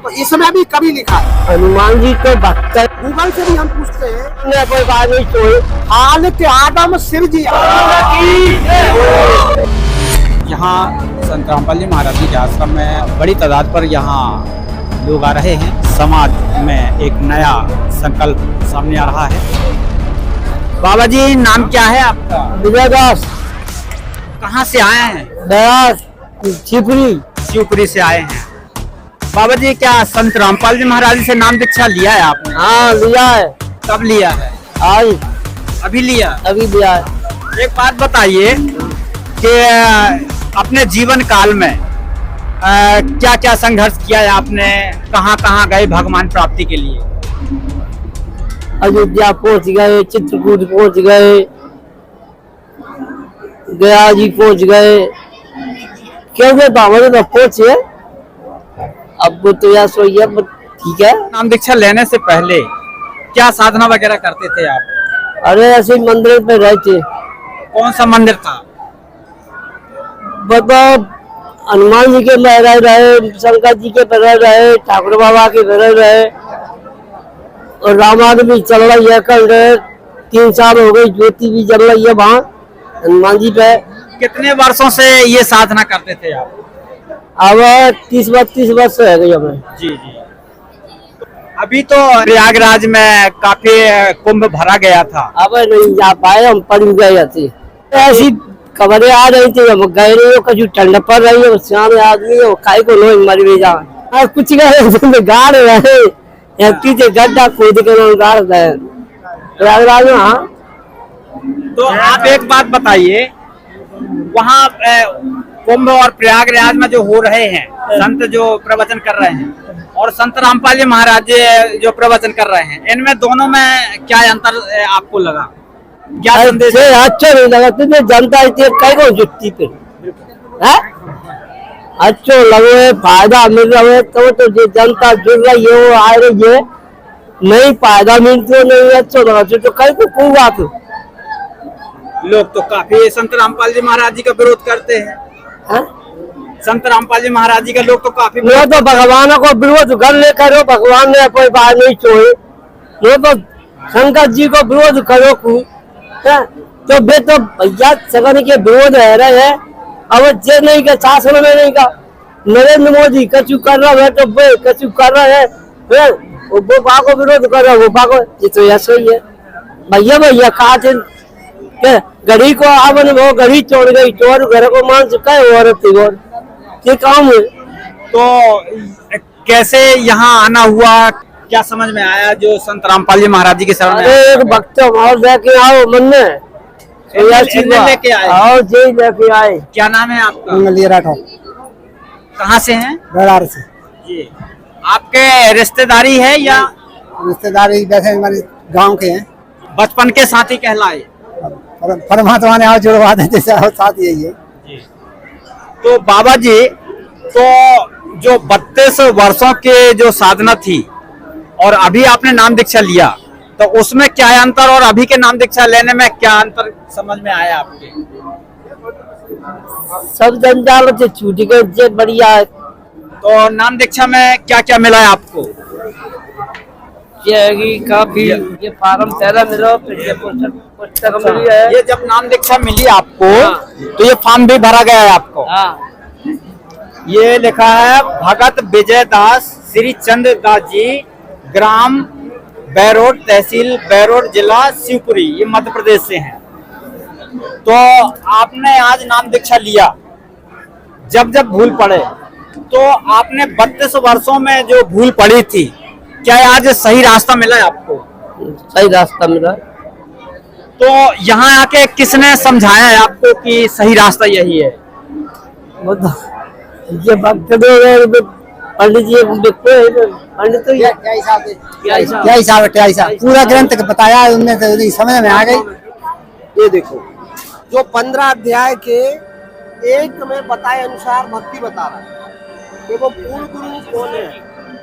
तो इसमें भी कभी लिखा है हनुमान जी तो भक्त है। गूगल से भी हम पूछते हैं ने कोई बात नहीं छोड़ी। हाल के आदम शिव जी यहाँ संत रामपाल जी महाराज जी के आश्रम में बड़ी तादाद पर यहाँ लोग आ रहे हैं। समाज में एक नया संकल्प सामने आ रहा है। बाबा जी नाम क्या है आपका? विजय दास कहाँ से आए हैं? दयास छिपरी शिवपुरी से आए हैं। बाबा जी क्या संत रामपाल जी महाराज जी से नाम दीक्षा लिया है आपने? हाँ लिया है। कब लिया है? आज अभी लिया? अभी लिया है। एक बात बताइए कि अपने जीवन काल में क्या क्या संघर्ष किया है आपने? कहाँ कहाँ गए भगवान प्राप्ति के लिए? अयोध्या पहुंच गए, चित्रकूट पहुंच गए, गया जी पहुंच गए, क्योंकि बाबा तो पहुंचे। अब वो तो यार सोई है, ठीक है। नाम दीक्षा लेने से पहले क्या साधना वगैरह करते थे आप? अरे ऐसे ही मंदिर पे रहते। कौन सा मंदिर था? बताओ, हनुमान जी के में रहे, शंकर जी के में रहे, ठाकुर बाबा के में रहे, और रामायण भी चल रही है। कल 3 साल हो गई, ज्योति भी जल रही है वहाँ हनुमान जी पे। कितने वर्षों से ये साधना करते थे आप? अब 30-32 वर्ष है गई हमें। जी जी। अभी तो प्रयागराज में काफी कुंभ भरा गया था। अब नहीं जा पाए, हम पड़ गए थे। ऐसी खबरें आ रही थी, हम गए नहीं हो, कभी ठंड पड़ रही है, सियाने आदमी है, खाई को लोग मर भी जा। और कुछ गए गाड़ रहे पीछे गड्ढा खोद के गाड़ गए प्रयागराज में। हाँ तो आप एक बात बताइए, वहाँ कुंभ और प्रयागराज में जो हो रहे हैं, संत जो प्रवचन कर रहे हैं और संत रामपाल जी महाराज जी जो प्रवचन कर रहे हैं, इनमें दोनों में क्या अंतर आपको लगा? क्या संदेश? अच्छा नहीं लगा तुझे? जनता कई को जुटती पे अच्छो लगे, फायदा मिल रहा है तो जो जनता जुड़ रही है वो आ रही है। नहीं फायदा मिलती नहीं अच्छो लगा तो कई को कोई बात। लोग तो काफी संत रामपाल जी महाराज जी का विरोध करते हैं। संत रामपाल जी महाराज जी का लोग तो काफी वो तो भगवान को विरोध कर ले करो, भगवान ने कोई बात नहीं छोड़ी। वो तो शंकर जी को विरोध करो तो बे तो भैया सगन के विरोध है रहे हैं। अब जे नहीं का शासन में नहीं का नरेंद्र मोदी कचू कर रहा है तो वे कचू कर रहा है, वो बा को विरोध कर रहा है, वो बा को। ये तो ऐसा ही है भैया कहा थे गड़ी को आवन वो गड़ी चोर गई, चोर घर को मान चुका है औरत थी और ये काम है। तो कैसे यहाँ आना हुआ, क्या समझ में आया जो संत रामपाल जी महाराज जी के शरण में? अरे एक भक्त और लेके आओ मन में लेके आए और जे लेके आए। क्या नाम है आपका? राठौर। कहाँ से हैं? बरार से। जी। आपके रिश्तेदारी है या? रिश्तेदारी वैसे हमारे गांव के हैं, बचपन के साथी कहलाए। परमात्मा ने और जुड़वा देते साथ यही है। तो बाबा जी, तो जो 32 वर्षों के जो साधना थी और अभी आपने नाम दीक्षा लिया, तो उसमें क्या अंतर और अभी के नाम दीक्षा लेने में क्या अंतर समझ में आया आपके? सब जंजाल से छूट गए, बढ़िया है। तो नाम दीक्षा में क्या क्या मिला है आपको? ये फार्म पहला मिला, फिर ये पुस्तक मिली है। ये जब नाम दीक्षा मिली आपको तो ये फॉर्म भी भरा गया है आपको? ये लिखा है भगत विजय दास श्री चंद्र दास जी, ग्राम बैरोड, तहसील बैरोड, जिला शिवपुरी, ये मध्य प्रदेश से हैं। तो आपने आज नाम दीक्षा लिया, जब जब भूल पड़े तो आपने 32 वर्षों में जो भूल पड़ी थी, क्या आज सही रास्ता मिला है आपको? सही रास्ता मिला। तो यहाँ आके किसने समझाया है आपको कि सही रास्ता यही है? वो तो ये भक्त पंडित जी, पंडित तो क्या हिसाब पूरा ग्रंथ बताया उनने, तो समझ में आ गई। ये देखो जो 15 अध्याय के एक में बताए अनुसार भक्ति बता रहा है कि वो पूर्ण गुरु कौन है।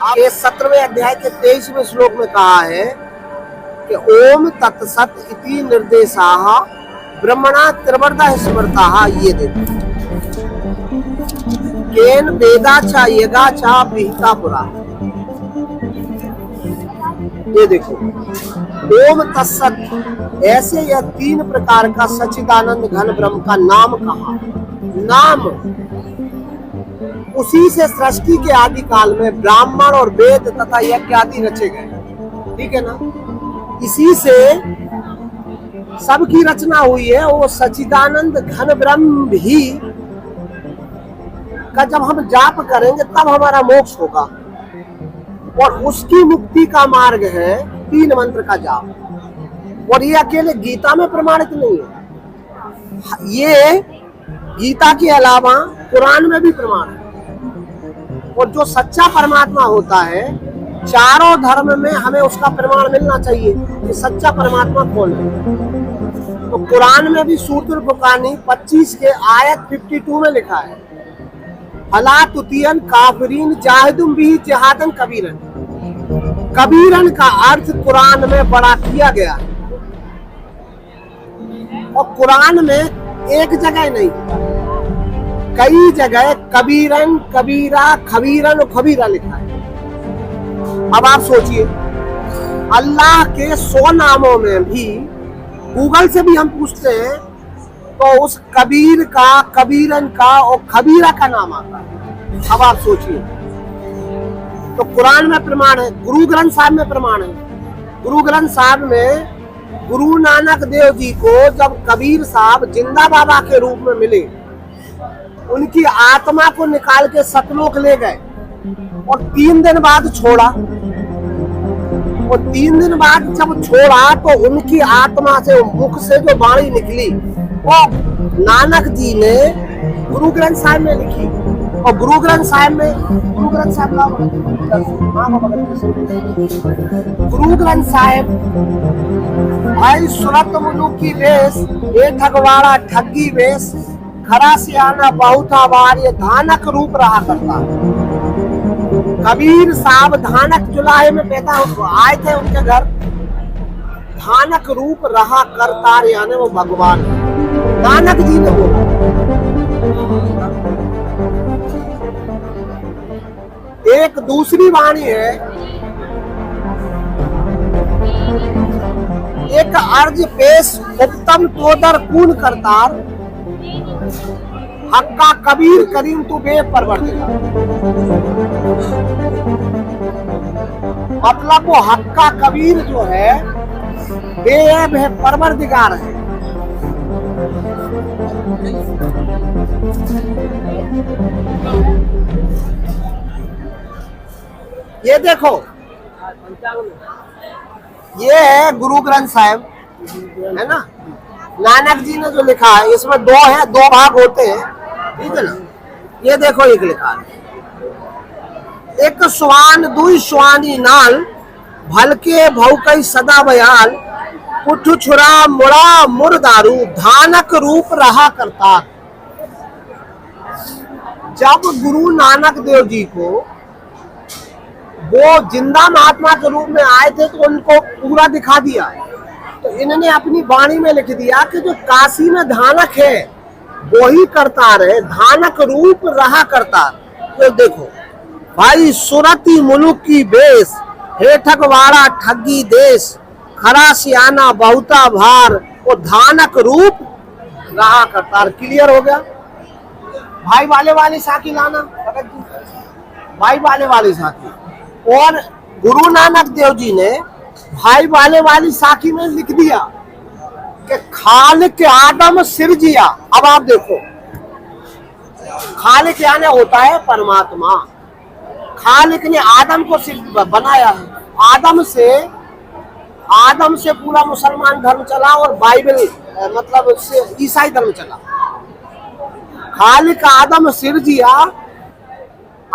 आप 17वें अध्याय के 23वें श्लोक में कहा है कि ओम तत्सत इति निर्देशाः ब्रह्मणा त्रिवर्धा स्मृताः। ये देखो केन वेदा चा यगा चा विहिता पुरा, ये देखो, ओम तत्सत, ऐसे यह 3 प्रकार का सच्चिदानंद घन ब्रह्म का नाम कहा। नाम उसी से सृष्टि के आदि काल में ब्राह्मण और वेद तथा यज्ञ आदि रचे गए। ठीक है ना, इसी से सबकी रचना हुई है। वो सच्चिदानंद घन ब्रह्म भी का जब हम जाप करेंगे तब हमारा मोक्ष होगा, और उसकी मुक्ति का मार्ग है 3 मंत्र का जाप। और ये अकेले गीता में प्रमाणित नहीं है, ये गीता के अलावा कुरान में भी प्रमाण है। और जो सच्चा परमात्मा होता है, चारों धर्म में हमें उसका प्रमाण मिलना चाहिए कि सच्चा परमात्मा कौन है। तो कुरान में भी सूरह फुरकान 25 के आयत 52 में लिखा है, फला तुतियन काफिरीन जाहिदुम बिही जिहादन कबीरन। कबीरन का अर्थ कुरान में बड़ा किया गया है, और कुरान में एक जगह नहीं, कई जगह कबीरन, कबीरा, खबीरन और खबीरा लिखा है। अब आप सोचिए, अल्लाह के 100 नामों में भी गूगल से भी हम पूछते हैं तो उस कबीर का, कबीरन का और खबीरा का नाम आता है। अब आप सोचिए, तो कुरान में प्रमाण है, गुरु ग्रंथ साहब में प्रमाण है। गुरु ग्रंथ साहब में गुरु नानक देव जी को जब कबीर साहब जिंदा बाबा के रूप में मिले, उनकी आत्मा को निकाल के सतलोक ले गए और 3 दिन बाद छोड़ा। और 3 दिन बाद जब छोड़ा तो उनकी आत्मा से, मुख से जो वाणी निकली वो नानक जी ने गुरु ग्रंथ साहिब में लिखी। और गुरु ग्रंथ साहिब में, गुरु ग्रंथ साहिब भाई सुरत मुलुक की वेश, ये ठगवाड़ा ठगी वेश, खरा सियाना बहुता बार, ये धानक रूप रहा करता। कबीर साहब धानक जुलाहे में पैदा आए थे, उनके घर धानक रूप रहा करता, यानी वो भगवान नानक जी ने बोला। एक दूसरी वाणी है, एक अर्ज पेश उत्तम तोदर कून करतार, हक्का कबीर करीम तू बेपरवरदिगार। मतलब वो हक्का कबीर जो है बेऐब है, परवरदिगार है। ये देखो, ये है गुरु ग्रंथ साहिब, है ना, नानक जी ने जो लिखा है, इसमें 2 है, 2 भाग होते हैं, ठीक है ना। ये देखो, एक लिखा है, एक स्वान दुई स्वानी नाल, भलके भौकई सदा बयाल, उठ छुरा मुड़ा मुरदारू, धानक रूप रहा करता। जब गुरु नानक देव जी को वो जिंदा महात्मा के रूप में आए थे तो उनको पूरा दिखा दिया, तो इन्होंने अपनी वाणी में लिख दिया कि जो काशी में धानक है वही करता रहे, धानक रूप रहा करता। तो देखो भाई, सुरती मुलुक की बेस, हेठक वाड़ा ठगी देश, खरा सियाना बहुता भार, वो धानक रूप रहा करता। क्लियर हो गया? भाई वाले वाली साखी लाना, भाई वाले वाली साखी। और गुरु नानक देव जी ने भाई वाले वाली साखी में लिख दिया कि खालिक आदम सिरजिया। अब आप देखो, खालिक यानी होता है परमात्मा। खालिक ने आदम को बनाया है, आदम से पूरा मुसलमान धर्म चला और बाइबल मतलब से ईसाई धर्म चला। खालिक आदम सिरजिया,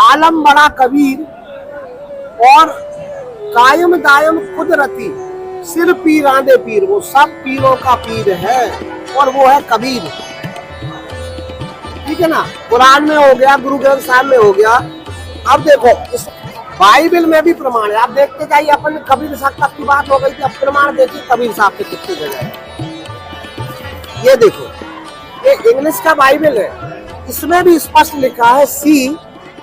आलम बड़ा कबीर, और कायम दायम कुदरती, सिर पीरांदे पीर, वो सब पीरों का पीर है और वो है कबीर। ठीक है ना, कुरान में हो गया, गुरु ग्रंथ साहिब में हो गया। अब देखो, इस बाइबल में भी प्रमाण है, आप देखते जाइए। अपन कबीर साहब की बात हो गई थी, अब प्रमाण देखिए कबीर साहब के कितने जगह। ये देखो, ये इंग्लिश का बाइबल है, इसमें भी स्पष्ट लिखा है, see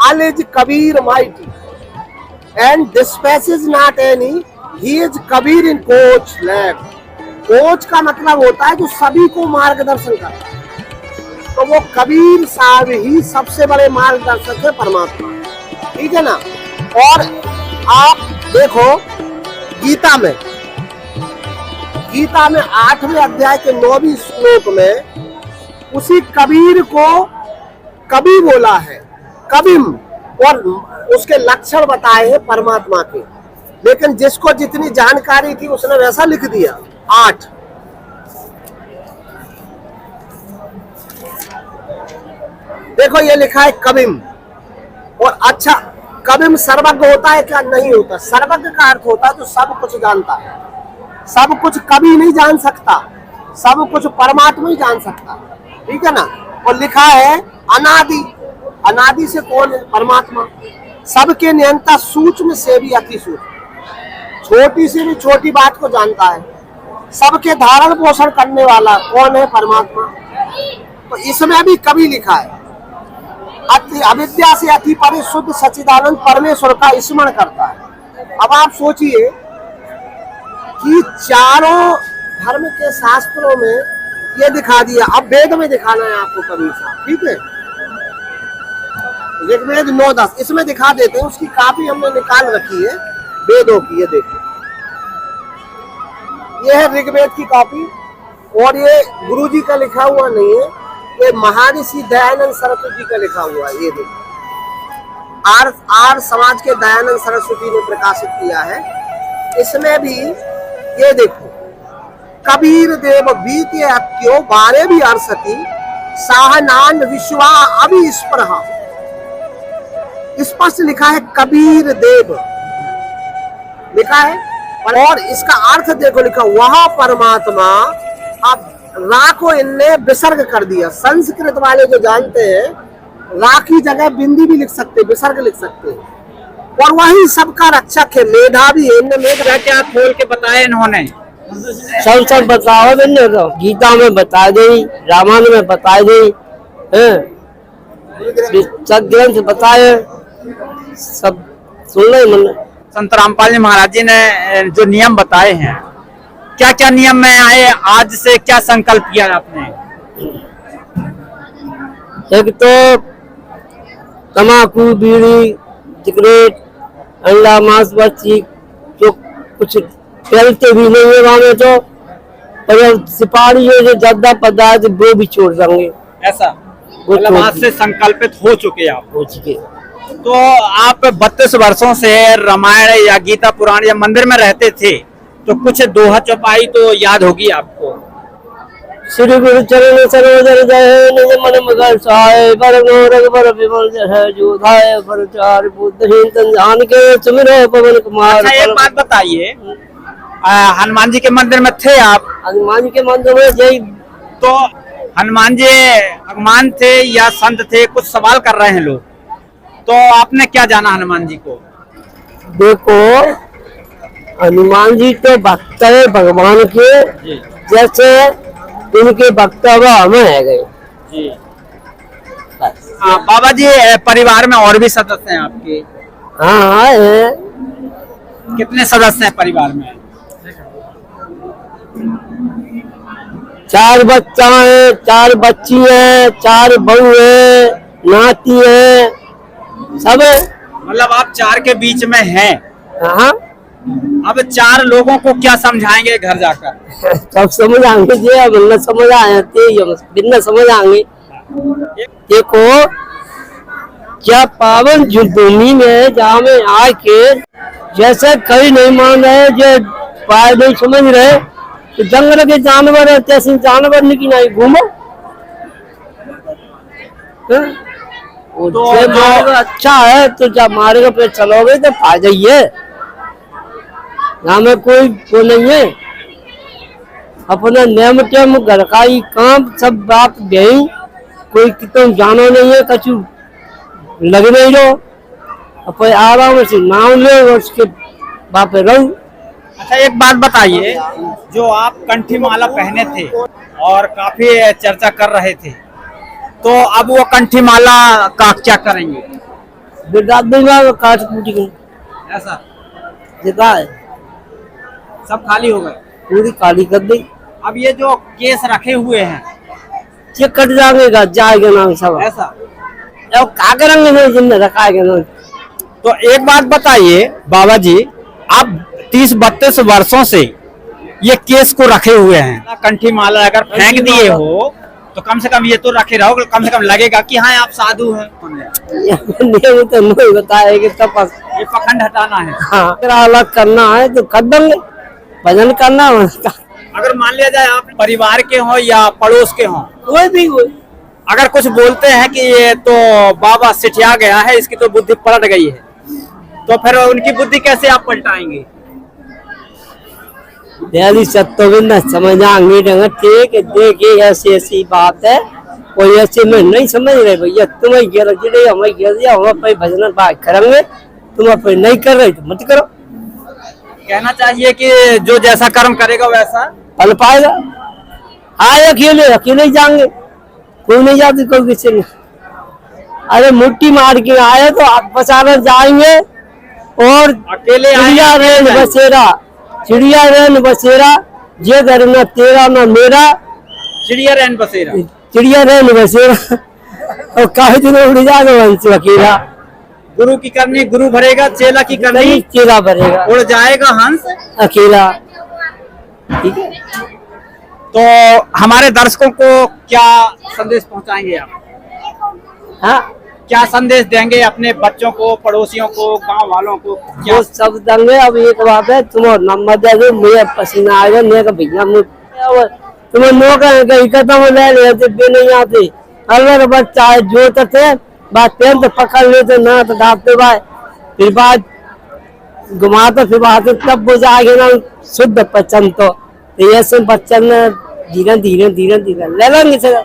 all is Kabir mighty and dispatches not any he is Kabir in coach lab. Coach का मतलब होता है जो सभी को मार्गदर्शन करता है, तो वो कबीर साहब ही सबसे बड़े मार्गदर्शक है परमात्मा। ठीक है ना। और आप देखो गीता में 8वें अध्याय के 9वें श्लोक में उसी कबीर को कबी बोला है, कबीम, और उसके लक्षण बताए हैं परमात्मा के। लेकिन जिसको जितनी जानकारी थी उसने वैसा लिख दिया। 8 देखो ये लिखा है कबीम। और अच्छा, कबीम सर्वज्ञ होता है क्या? नहीं होता। सर्वज्ञ का अर्थ होता है जो सब कुछ जानता है। सब कुछ कभी नहीं जान सकता, सब कुछ परमात्मा ही जान सकता। ठीक है ना। और लिखा है अनादि। अनादि से कौन है? परमात्मा। सबके नियंता, सूक्ष्म से भी अति सूक्ष्म, छोटी से भी छोटी बात को जानता है। सबके धारण पोषण करने वाला कौन है? परमात्मा। तो इसमें भी कभी लिखा है अविद्या से अति परे शुद्ध सच्चिदानंद परमेश्वर का स्मरण करता है। अब आप सोचिए कि चारों धर्म के शास्त्रों में ये दिखा दिया, अब वेद में दिखाना है आपको कबीर साहब। ठीक है। ऋग्वेद 9:10 इसमें दिखा देते हैं। उसकी कॉपी हमने निकाल रखी है वेदों की। ये देखो, ये है ऋग्वेद की कॉपी, और ये गुरुजी का लिखा हुआ नहीं है, ये महर्षि दयानंद सरस्वती का लिखा हुआ है। ये देखो, आर्य समाज के दयानंद सरस्वती ने प्रकाशित किया है। इसमें भी ये देखो, कबीर देव बीते अत्यो बारे भी अरसती साहनान विश्वा अभिस्पृहा। स्पष्ट लिखा है कबीर देव लिखा है। और इसका अर्थ देखो लिखा, वह परमात्मा। अब रा को इनने विसर्ग कर दिया। संस्कृत वाले जो जानते हैं, रा की जगह बिंदी भी लिख सकते, विसर्ग लिख सकते हैं। और वही सबका रक्षक है, मेधावी है। इनने मेधा क्या खोल के बताया इन्होंने? सब बताओ। मैंने तो गीता में बता दी, रामायण में बता दी, सब ग्रंथ बताए, सब सुन ले मैंने। संत रामपाल जी महाराज जी ने जो नियम बताए हैं, क्या क्या नियम में आए? आज से क्या संकल्प किया आपने? एक तो तम्बाकू, बीड़ी, सिगरेट, अंडा, मांस, मच्छी जो कुछ फैलते भी नहीं है वहां में, तो और सिपाही जो ज्यादा पदार्थ वो भी छोड़ देंगे। ऐसा मतलब आज से संकल्पित हो चुके आप? हो चुके। तो आप 32 वर्षों से रामायण या गीता पुराण या मंदिर में रहते थे, तो कुछ दोहा चौपाई तो याद होगी आपको? श्री गुरु चरण सरोज जय निज मन मगर सहाय बरनो रघुबर विमल जय जो धाय प्रचार बुद्धहीन तन जान के सुमिरो पवन कुमार। अच्छा, एक बात बताइए, हनुमान जी के मंदिर में थे आप? हनुमान जी के मंदिर में जय। तो हनुमान जी भगवान थे या संत थे? कुछ सवाल कर रहे हैं लोग, तो आपने क्या जाना हनुमान जी को? देखो, हनुमान जी तो भक्त है भगवान के, जैसे उनके भक्त हमें है गए। जी। बाबा जी, परिवार में और भी सदस्य हैं आपके? हाँ है। कितने सदस्य हैं परिवार में? 4 बच्चा है, 4 बच्ची है, 4 बहू है, नाती है, सब है। मतलब आप 4 के बीच में हैं? हाँ। अब 4 लोगों को क्या समझाएंगे घर जाकर? सब समझ आएंगे जी, बिना समझ आए बिना समझ आएंगे। देखो, क्या पावन भूमि में जहाँ में आके जैसे कई नहीं मान रहे, जो पाए नहीं समझ रहे, तो जंगल के जानवर है, जैसे जानवर की नहीं घूमो। तो मार्ग अच्छा है तो जब मार्ग पे चलोगे तो फायदा ही है। यहाँ में कोई वो नहीं है, अपना नियम टेम घर का ही काम सब बात गई, कोई तुम जानो नहीं है, कछु लग नहीं लो, अपन आराम से नाम ले और उसके बाप रहो। अच्छा, एक बात बताइए, जो आप कंठी माला पहने थे और काफी चर्चा कर रहे थे, तो अब वो कंठी माला का क्या करेंगे? काट कूटी ऐसा जिता है। सब खाली हो गए, पूरी खाली कर दी। अब ये जो केस रखे हुए हैं ये कट जाएगा, जाएगा नाम सब। ऐसा, अब क्या करेंगे नहीं जिन्हें रखा है। तो एक बात बताइए बाबा जी, आप 30-32 वर्षों से ये केस को रखे हुए हैं, कंठी माला अगर फेंक दिए हो तो कम से कम ये तो रखे रहो, कम से कम लगेगा कि हाँ आप साधु हैं। वो तो नहीं बताया कि तपस ये पखंड हटाना है। हाँ तेरा अलग करना है तो कर देंगे, भजन करना है। अगर मान लिया जाए आप परिवार के हो या पड़ोस के हो, कोई भी कोई अगर कुछ बोलते हैं कि ये तो बाबा सिटिया गया है, इसकी तो बुद्धि पलट गई है, तो फिर उनकी बुद्धि कैसे आप पलटाएंगे? दयाली सत्य भी न समझाएंगे ठीक है, देखिए ऐसी ऐसी बात है, कोई ऐसे में नहीं समझ रहे भैया, तुम्हें गिर जिले हमें गिर दिया, हम अपने भजन बात करेंगे, तुम अपने नहीं कर रहे तो मत करो। कहना चाहिए कि जो जैसा कर्म करेगा वैसा फल पाएगा। आए अकेले अकेले जाएंगे, कोई नहीं जाते, कोई किसी नहीं। अरे मुट्ठी मार के आए तो आप बचाने जाएंगे, और अकेले चिड़िया रेन बसेरा, चिड़िया रेन बसेरा, ये घर न तेरा न मेरा, चिड़िया रैन बसेरा, चिड़िया रेन बसेरा। और काहे दिन उड़ जाएगा वंश अकेला, गुरु की करनी गुरु भरेगा, चेला की करनी चेला भरेगा, उड़ जाएगा हंस अकेला। ठीक है, तो हमारे दर्शकों को क्या संदेश पहुंचाएंगे आप? हाँ क्या संदेश देंगे अपने बच्चों को, पड़ोसियों को, गांव वालों को? क्या वो सब देंगे। अब एक बात है, तुम नंबर दे दो, मुझे पसीना आएगा, नहीं का भैया तुम्हें नो कहीं खत्म ले लेते भी नहीं आते। अगर बच्चा जो थे बात पेन तो पकड़ लेते ना तो डालते भाई, फिर बात घुमाते फिर बात तब वो जाएगा ना शुद्ध पचन। तो ऐसे बच्चन धीरे धीरे धीरे धीरे ले लेंगे सर।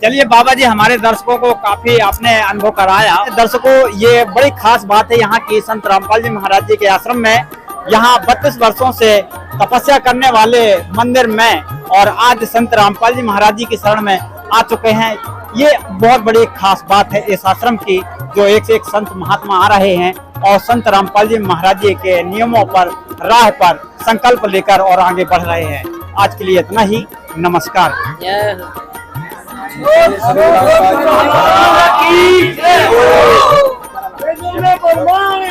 चलिए बाबा जी, हमारे दर्शकों को काफी आपने अनुभव कराया। दर्शकों, ये बड़ी खास बात है यहाँ की संत रामपाल जी महाराज जी के आश्रम में। यहाँ 32 वर्षों से तपस्या करने वाले मंदिर में, और आज संत रामपाल जी महाराज जी की शरण में आ चुके हैं। ये बहुत बड़ी खास बात है इस आश्रम की, जो एक से एक संत महात्मा आ रहे हैं और संत रामपाल जी महाराज जी के नियमों पर, राह पर संकल्प लेकर और आगे बढ़ रहे हैं। आज के लिए इतना ही, नमस्कार। भगवान